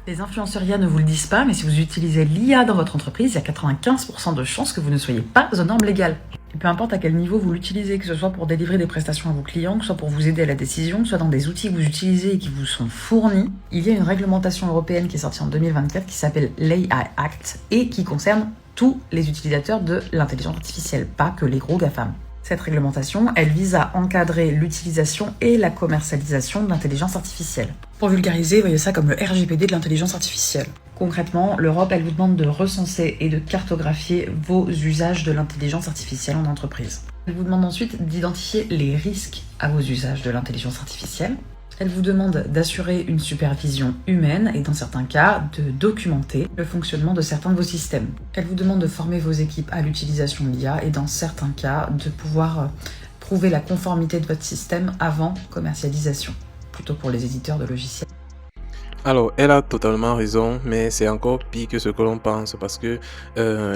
Les influenceurs IA ne vous le disent pas, mais si vous utilisez l'IA dans votre entreprise, il y a 95% de chances que vous ne soyez pas aux normes légales. Et peu importe à quel niveau vous l'utilisez, que ce soit pour délivrer des prestations à vos clients, que ce soit pour vous aider à la décision, que ce soit dans des outils que vous utilisez et qui vous sont fournis, il y a une réglementation européenne qui est sortie en 2024 qui s'appelle l'AI Act et qui concerne tous les utilisateurs de l'intelligence artificielle, pas que les gros GAFAM. Cette réglementation, elle vise à encadrer l'utilisation et la commercialisation de l'intelligence artificielle. Pour vulgariser, voyez ça comme le RGPD de l'intelligence artificielle. Concrètement, l'Europe, elle vous demande de recenser et de cartographier vos usages de l'intelligence artificielle en entreprise. Elle vous demande ensuite d'identifier les risques à vos usages de l'intelligence artificielle. Elle vous demande d'assurer une supervision humaine et dans certains cas, de documenter le fonctionnement de certains de vos systèmes. Elle vous demande de former vos équipes à l'utilisation de l'IA et dans certains cas, de pouvoir prouver la conformité de votre système avant commercialisation, plutôt pour les éditeurs de logiciels. Alors, elle a totalement raison, mais c'est encore pire que ce que l'on pense parce que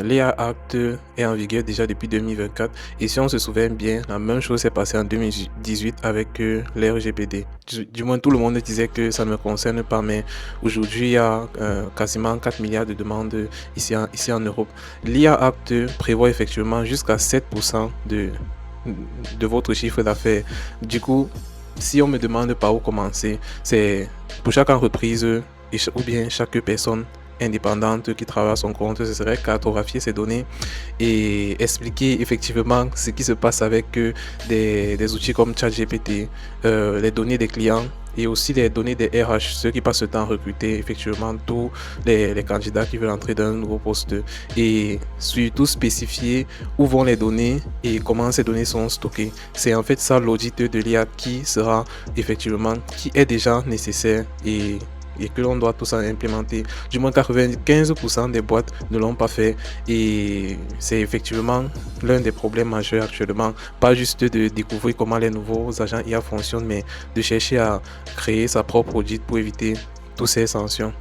l'IA Act est en vigueur déjà depuis 2024 et si on se souvient bien, la même chose s'est passée en 2018 avec l'RGPD. Du moins, tout le monde disait que ça ne me concerne pas, mais aujourd'hui, il y a quasiment 4 milliards de demandes ici en Europe. L'IA Act prévoit effectivement jusqu'à 7% de votre chiffre d'affaires. Du coup, si on me demande par où commencer, c'est pour chaque entreprise ou bien chaque personne indépendante qui travaille à son compte, ce serait cartographier ces données et expliquer effectivement ce qui se passe avec des outils comme ChatGPT, les données des clients et aussi les données des RH, ceux qui passent le temps à recruter effectivement tous les candidats qui veulent entrer dans un nouveau poste et surtout spécifier où vont les données et comment ces données sont stockées. C'est en fait ça l'audit de l'IA qui sera effectivement, qui est déjà nécessaire et que l'on doit tous implémenter. Du moins 95% des boîtes ne l'ont pas fait et c'est effectivement l'un des problèmes majeurs actuellement. Pas juste de découvrir comment les nouveaux agents IA fonctionnent, mais de chercher à créer sa propre audit pour éviter toutes ces sanctions.